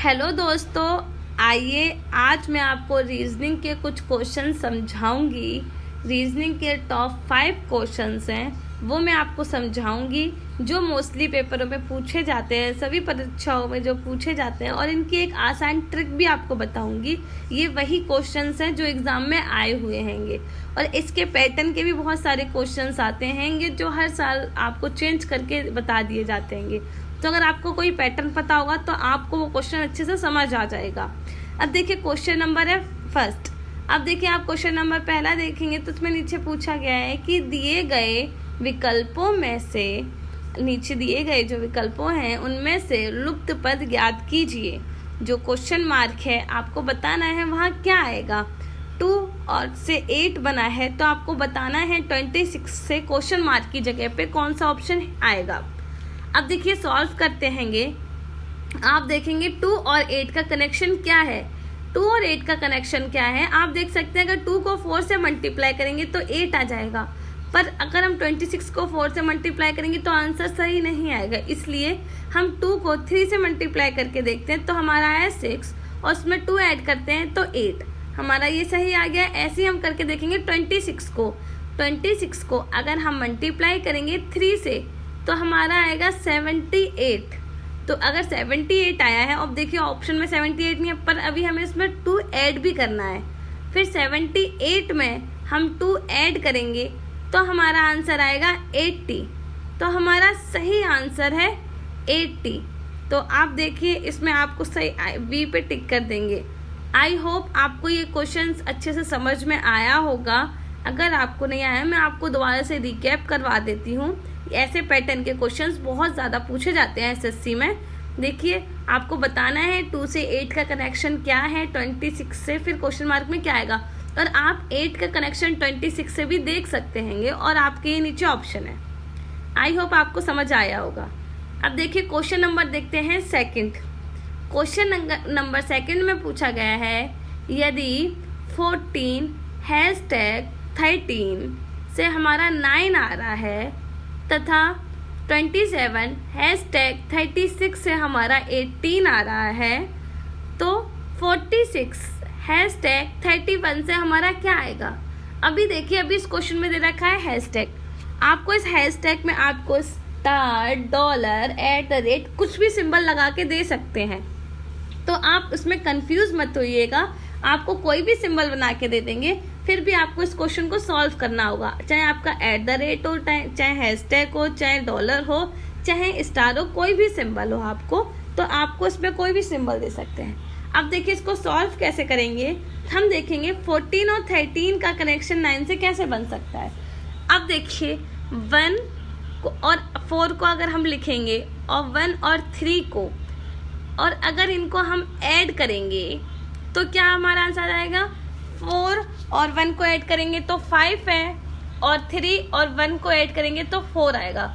Hello दोस्तों, आइए आज मैं आपको रीजनिंग के कुछ क्वेश्चन समझाऊंगी। रीजनिंग के टॉप 5 क्वेश्चंस हैं, वो मैं आपको समझाऊंगी जो मोस्टली पेपरों में पूछे जाते हैं, सभी परीक्षाओं में जो पूछे जाते हैं, और इनकी एक आसान ट्रिक भी आपको बताऊंगी। ये वही क्वेश्चंस हैं जो एग्ज़ाम में आए हुए हैंगे, और इसके पैटर्न के भी बहुत सारे क्वेश्चंस आते हैंगे जो हर साल आपको चेंज करके बता दिए जाते हैंगे। तो अगर आपको कोई पैटर्न पता होगा तो आपको वो क्वेश्चन अच्छे से समझ आ जाएगा। अब देखिए क्वेश्चन नंबर है फर्स्ट। अब देखिए आप क्वेश्चन नंबर पहला देखेंगे तो उसमें नीचे पूछा गया है कि दिए गए विकल्पों में से, नीचे दिए गए जो विकल्पों हैं उनमें से लुप्त पद ज्ञात कीजिए। जो क्वेश्चन मार्क है आपको बताना है वहाँ क्या आएगा। 2 और से 8 बना है तो आपको बताना है 26 से क्वेश्चन मार्क की जगह पे कौन सा ऑप्शन आएगा। अब देखिए सॉल्व करते हैंगे। आप देखेंगे 2 और 8 का कनेक्शन क्या है। 2 और 8 का कनेक्शन क्या है आप देख सकते हैं। अगर 2 को 4 से मल्टीप्लाई करेंगे तो 8 आ जाएगा, पर अगर हम 26 को 4 से मल्टीप्लाई करेंगे तो आंसर सही नहीं आएगा। इसलिए हम 2 को 3 से मल्टीप्लाई करके देखते हैं तो हमारा आया 6, और उसमें 2 ऐड करते हैं तो 8, हमारा ये सही आ गया। ऐसे ही हम करके देखेंगे 26 को अगर हम मल्टीप्लाई करेंगे 3 से तो हमारा आएगा 78। तो अगर 78 आया है, अब देखिए ऑप्शन में 78 नहीं है, पर अभी हमें इसमें 2 ऐड भी करना है। फिर 78 में हम 2 ऐड करेंगे तो हमारा आंसर आएगा 80। तो हमारा सही आंसर है 80। तो आप देखिए इसमें आपको सही बी पे टिक कर देंगे। आई होप आपको ये क्वेश्चंस अच्छे से समझ में आया होगा। अगर आपको नहीं आया मैं आपको दोबारा से रिकैप करवा देती हूँ। ऐसे पैटर्न के क्वेश्चंस बहुत ज़्यादा पूछे जाते हैं एसएससी में। देखिए आपको बताना है 2 से 8 का कनेक्शन क्या है, 26 से फिर क्वेश्चन मार्क में क्या आएगा, और आप 8 का कनेक्शन 26 से भी देख सकते हैं, और आपके नीचे ऑप्शन है। आई होप आपको समझ आया होगा। अब देखिए क्वेश्चन नंबर देखते हैं सेकंड। क्वेश्चन नंबर सेकंड में पूछा गया है यदि 14 #13 से हमारा 9 आ रहा है तथा 27 #36 से हमारा 18 आ रहा है, तो 46 #31 से हमारा क्या आएगा। अभी देखिए अभी इस क्वेश्चन में दे रखा है हैशटैग। आपको इस हैशटैग में आपको स्टार, डॉलर, @ कुछ भी सिंबल लगा के दे सकते हैं, तो आप उसमें कंफ्यूज मत होइएगा। आपको कोई भी सिंबल बना के दे देंगे, फिर भी आपको इस क्वेश्चन को सॉल्व करना होगा। चाहे आपका @ हो, चाहे हैशटैग हो, चाहे डॉलर हो, चाहे स्टार हो, कोई भी सिंबल हो आपको, तो आपको इसमें कोई भी सिंबल दे सकते हैं। अब देखिए इसको सॉल्व कैसे करेंगे। हम देखेंगे 14 और 13 का कनेक्शन 9 से कैसे बन सकता है। अब देखिए 1 और 4 को अगर हम लिखेंगे और 1 और 3 को, और अगर इनको हम ऐड करेंगे तो क्या हमारा आंसर आएगा। 4 और 1 को ऐड करेंगे तो 5 है, और 3 और 1 को ऐड करेंगे तो 4 आएगा।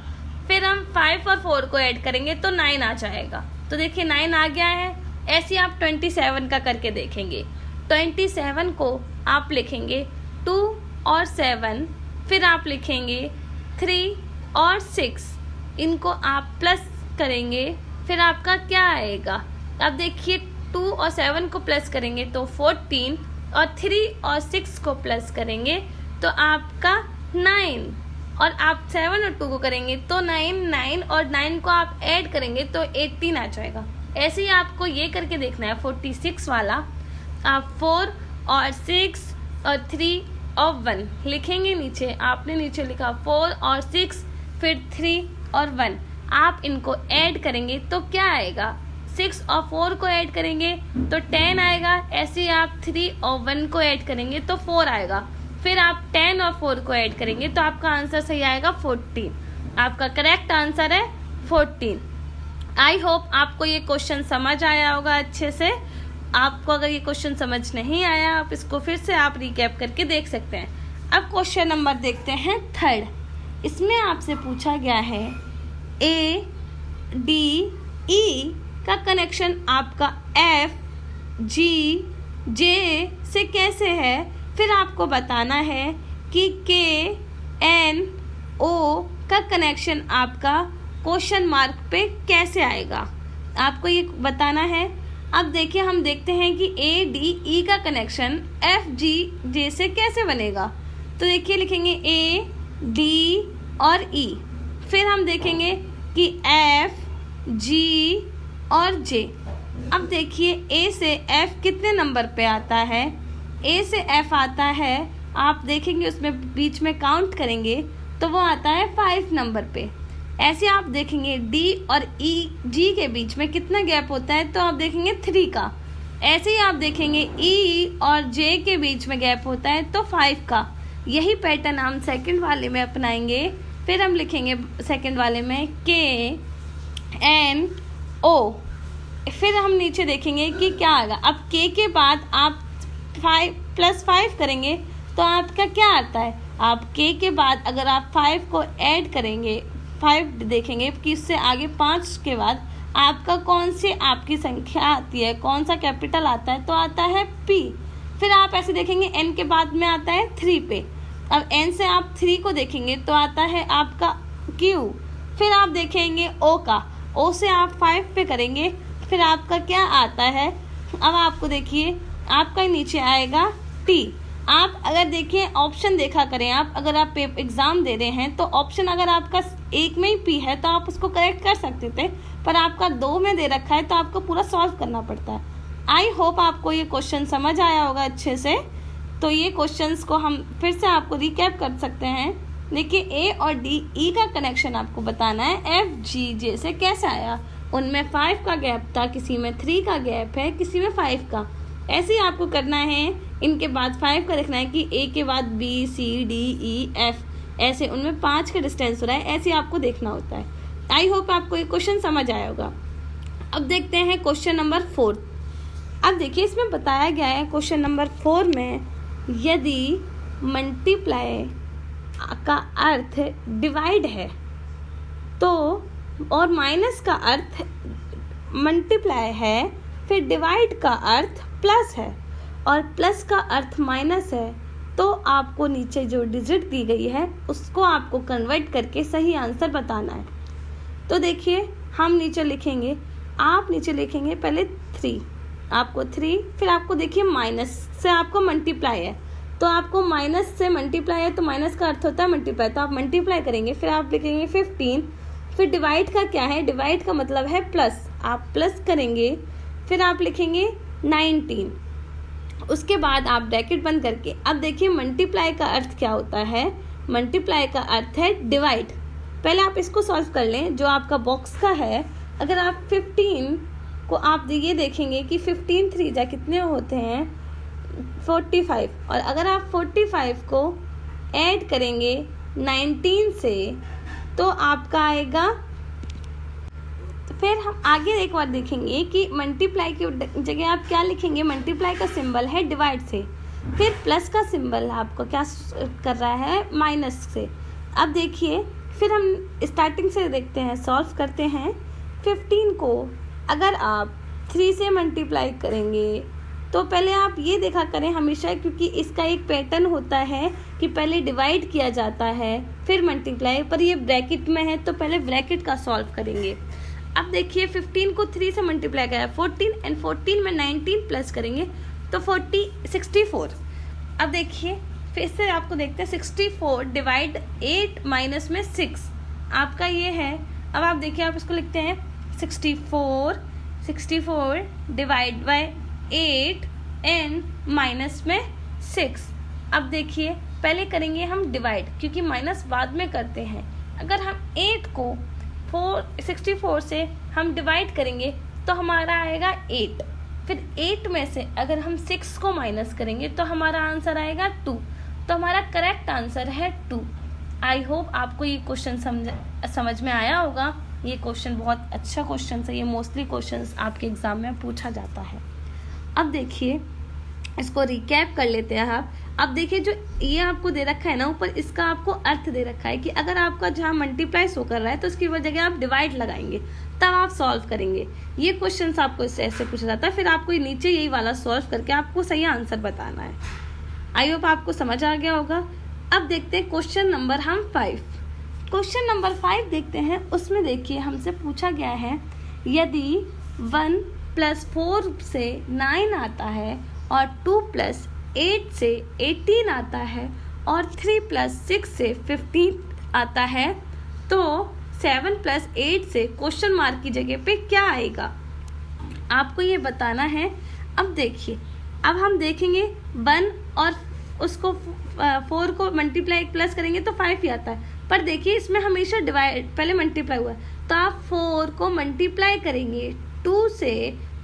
फिर हम 5 और 4 को ऐड करेंगे तो 9 आ जाएगा। तो देखिए 9 आ गया है। ऐसे आप 27 का करके देखेंगे। 27 को आप लिखेंगे 2 और 7, फिर आप लिखेंगे 3 और 6, इनको आप प्लस करेंगे, फिर आपका क्या आएगा। अब देखिए 2 और 7 को प्लस करेंगे तो 14, और 3 और 6 को प्लस करेंगे तो आपका 9, और आप 7 और 2 को करेंगे तो 9 और 9 को आप ऐड करेंगे तो 18 आ जाएगा। ऐसे ही आपको ये करके देखना है 46 वाला। आप 4 और 6 और 3 और 1 लिखेंगे नीचे। आपने नीचे लिखा 4 और 6, फिर 3 और 1, आप इनको ऐड करेंगे तो क्या आएगा। 6 और 4 को ऐड करेंगे तो 10 आएगा। ऐसे ही आप 3 और 1 को ऐड करेंगे तो 4 आएगा। फिर आप 10 और 4 को ऐड करेंगे तो आपका आंसर सही आएगा 14। आपका करेक्ट आंसर है 14। आई होप आपको ये क्वेश्चन समझ आया होगा अच्छे से। आपको अगर ये क्वेश्चन समझ नहीं आया आप इसको फिर से आप रिकैप करके देख सकते हैं। अब क्वेश्चन नंबर देखते हैं थर्ड। इसमें आपसे पूछा गया है ADE का कनेक्शन आपका FGJ से कैसे है। फिर आपको बताना है कि KNO का कनेक्शन आपका क्वेश्चन मार्क पे कैसे आएगा। आपको ये बताना है। अब देखिए हम देखते हैं कि ए डी ई का कनेक्शन एफ जी जे से कैसे बनेगा। तो देखिए लिखेंगे ए डी और ई, फिर हम देखेंगे कि एफ जी और जे। अब देखिए ए से एफ कितने नंबर पे आता है, ए से एफ आता है, आप देखेंगे उसमें बीच में काउंट करेंगे तो वो आता है 5 नंबर पे। ऐसे आप देखेंगे डी और ई जी के बीच में कितना गैप होता है, तो आप देखेंगे 3 का। ऐसे ही आप देखेंगे ई और जे के बीच में गैप होता है तो 5 का। यही पैटर्न हम सेकंड वाले में अपनाएंगे। फिर हम लिखेंगे सेकंड वाले में के एन ओ, फिर हम नीचे देखेंगे कि क्या आएगा। अब के बाद आप 5 + 5 करेंगे तो आपका क्या आता है, आप के बाद अगर आप 5 को ऐड करेंगे, 5 देखेंगे कि इससे आगे 5 के बाद आपका कौन सी आपकी संख्या आती है, कौन सा कैपिटल आता है, तो आता है पी। फिर आप ऐसे देखेंगे एन के बाद में आता है 3 पे। अब एन से आप 3 को देखेंगे तो आता है आपका क्यू। फिर आप देखेंगे ओ का, ओ से आप 5 पे करेंगे, फिर आपका क्या आता है, अब आपको देखिए आपका नीचे आएगा टी। आप अगर देखिए ऑप्शन देखा करें, आप अगर आप एग्ज़ाम दे रहे हैं तो ऑप्शन अगर आपका एक में ही पी है तो आप उसको करेक्ट कर सकते थे, पर आपका 2 में दे रखा है तो आपको पूरा सॉल्व करना पड़ता है। आई होप आपको ये क्वेश्चन समझ आया होगा अच्छे से। तो ये क्वेश्चंस को हम फिर से आपको रिकैप कर सकते हैं। देखिए ए और डी ई का कनेक्शन आपको बताना है एफ जी जे से कैसे आया। उनमें 5 का गैप था, किसी में 3 का गैप है, किसी में 5 का। ऐसे ही आपको करना है, इनके बाद 5 का देखना है कि ए के बाद B C D E F, ऐसे उनमें 5 का डिस्टेंस हो रहा है, ऐसे आपको देखना होता है। आई होप आपको ये क्वेश्चन समझ आया होगा। अब देखते हैं क्वेश्चन नंबर 4। अब देखिए इसमें बताया गया है क्वेश्चन नंबर 4 में, यदि मल्टीप्लाई का अर्थ डिवाइड है तो, और माइनस का अर्थ मल्टीप्लाई है, फिर डिवाइड का अर्थ प्लस है और प्लस का अर्थ माइनस है, तो आपको नीचे जो डिजिट दी गई है उसको आपको कन्वर्ट करके सही आंसर बताना है। तो देखिए हम नीचे लिखेंगे, आप नीचे लिखेंगे पहले 3, आपको 3, फिर आपको देखिए माइनस से आपको मल्टीप्लाई है, तो आपको माइनस से मल्टीप्लाई है तो माइनस का अर्थ होता है मल्टीप्लाई, तो आप मल्टीप्लाई करेंगे। फिर आप लिखेंगे 15, फिर डिवाइड का क्या है, डिवाइड का मतलब है प्लस, आप प्लस करेंगे, फिर आप लिखेंगे 19। उसके बाद आप ब्रैकेट बंद करके, अब देखिए मल्टीप्लाई का अर्थ क्या होता है, मल्टीप्लाई का अर्थ है डिवाइड। पहले आप इसको सॉल्व कर लें जो आपका बॉक्स का है। अगर आप 15 को आप ये देखेंगे कि 15 3 जा कितने होते हैं 45, और अगर आप 45 को ऐड करेंगे 19 से तो आपका आएगा। फिर हम आगे एक बार देखेंगे कि मल्टीप्लाई की जगह आप क्या लिखेंगे, मल्टीप्लाई का सिंबल है डिवाइड से, फिर प्लस का सिंबल आपको क्या कर रहा है माइनस से। अब देखिए फिर हम स्टार्टिंग से देखते हैं, सॉल्व करते हैं। 15 को अगर आप 3 से मल्टीप्लाई करेंगे तो पहले आप ये देखा करें हमेशा, क्योंकि इसका एक पैटर्न होता है कि पहले डिवाइड किया जाता है फिर मल्टीप्लाई, पर ये ब्रैकेट में है तो पहले ब्रैकेट का सॉल्व करेंगे। अब देखिए 15 को 3 से मल्टीप्लाई करा 14, एंड 14 में 19 प्लस करेंगे तो 64। अब देखिए फिर से आपको देखते हैं 64 डिवाइड 8 माइनस में 6 आपका ये है। अब आप देखिए आप इसको लिखते हैं 64 डिवाइड बाय 8 एंड माइनस में 6। अब देखिए पहले करेंगे हम डिवाइड, क्योंकि माइनस बाद में करते हैं। अगर हम 8 को 64 से हम डिवाइड करेंगे तो हमारा आएगा 8, फिर 8 में से अगर हम 6 को माइनस करेंगे तो हमारा आंसर आएगा 2, तो हमारा करेक्ट आंसर है 2। आई होप आपको ये क्वेश्चन समझ में आया होगा। ये क्वेश्चन बहुत अच्छा क्वेश्चन है, ये मोस्टली क्वेश्चंस आपके एग्जाम में पूछा जाता है। अब देखिए इसको रिकैप कर लेते हैं आप। अब देखिए जो ये आपको दे रखा है ना ऊपर, इसका आपको अर्थ दे रखा है कि अगर आपका जहाँ मल्टीप्लाई शो कर रहा है तो उसकी जगह आप डिवाइड लगाएंगे, तब आप सॉल्व करेंगे। ये क्वेश्चन आपको ऐसे पूछा जाता है, फिर आपको नीचे यही वाला सॉल्व करके आपको सही आंसर बताना है। आई होप आपको समझ आ गया होगा। अब देखते हैं क्वेश्चन नंबर 5। क्वेश्चन नंबर 5 देखते हैं। उसमें देखिए हमसे पूछा गया है, यदि 1 प्लस 4 से 9 आता है, और 2 प्लस 8 से 18 आता है, और 3 प्लस 6 से 15 आता है। तो 7 प्लस 8 से क्वेश्चन मार्क की जगह पे क्या आएगा, आपको ये बताना है। अब देखिए, अब हम देखेंगे 1 और उसको 4 को मल्टीप्लाई प्लस करेंगे तो 5 ही आता है, पर देखिए इसमें हमेशा डिवाइड पहले मल्टीप्लाई हुआ है, तो आप 4 को मल्टीप्लाई करेंगे 2 से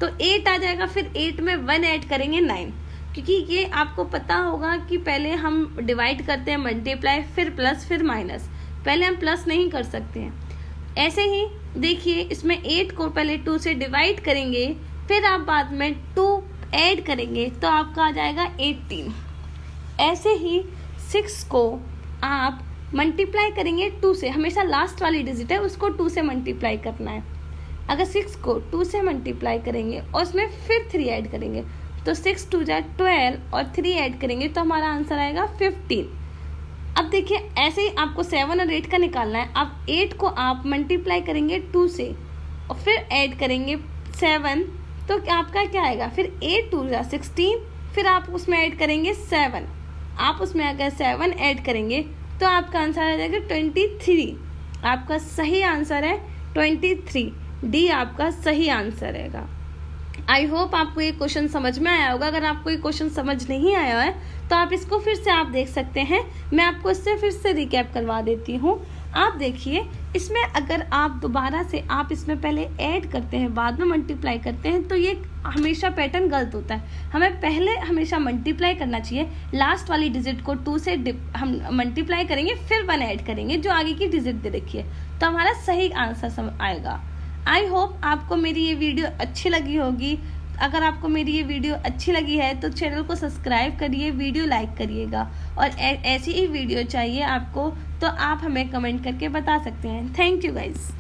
तो 8 आ जाएगा, फिर 8 में 1 ऐड करेंगे 9, क्योंकि ये आपको पता होगा कि पहले हम डिवाइड करते हैं मल्टीप्लाई, फिर प्लस, फिर माइनस, पहले हम प्लस नहीं कर सकते हैं। ऐसे ही देखिए इसमें 8 को पहले 2 से डिवाइड करेंगे, फिर आप बाद में 2 ऐड करेंगे तो आपका आ जाएगा 18। ऐसे ही 6 को आप मल्टीप्लाई करेंगे 2 से, हमेशा लास्ट वाली डिजिट है उसको 2 से मल्टीप्लाई करना है। अगर 6 को 2 से मल्टीप्लाई करेंगे और उसमें फिर 3 ऐड करेंगे तो 6 2 जा 12 और 3 ऐड करेंगे तो हमारा आंसर आएगा 15। अब देखिए ऐसे ही आपको 7 और 8 का निकालना है। अब 8 को आप मल्टीप्लाई करेंगे 2 से और फिर ऐड करेंगे 7, तो आपका क्या आएगा, फिर 8 2 जा 16, फिर आप उसमें ऐड करेंगे 7, आप उसमें अगर 7 ऐड करेंगे तो आपका आंसर आ जाएगा 23। आपका सही आंसर है 23, डी आपका सही आंसर रहेगा। आई होप आपको ये क्वेश्चन समझ में आया होगा। अगर आपको ये क्वेश्चन समझ नहीं आया है तो आप इसको फिर से आप देख सकते हैं, मैं आपको इससे फिर से रिकैप करवा देती हूँ। आप देखिए इसमें अगर आप दोबारा से आप इसमें पहले ऐड करते हैं बाद में मल्टीप्लाई करते हैं तो ये हमेशा पैटर्न गलत होता है। हमें पहले हमेशा मल्टीप्लाई करना चाहिए, लास्ट वाली डिजिट को 2 से हम मल्टीप्लाई करेंगे, फिर 1 ऐड करेंगे जो आगे की डिजिट दे रखी है, तो हमारा सही आंसर आएगा। आई होप आपको मेरी ये वीडियो अच्छी लगी होगी। अगर आपको मेरी ये वीडियो अच्छी लगी है तो चैनल को सब्सक्राइब करिए, वीडियो लाइक करिएगा, और ऐसी ही वीडियो चाहिए आपको तो आप हमें कमेंट करके बता सकते हैं। Thank you guys.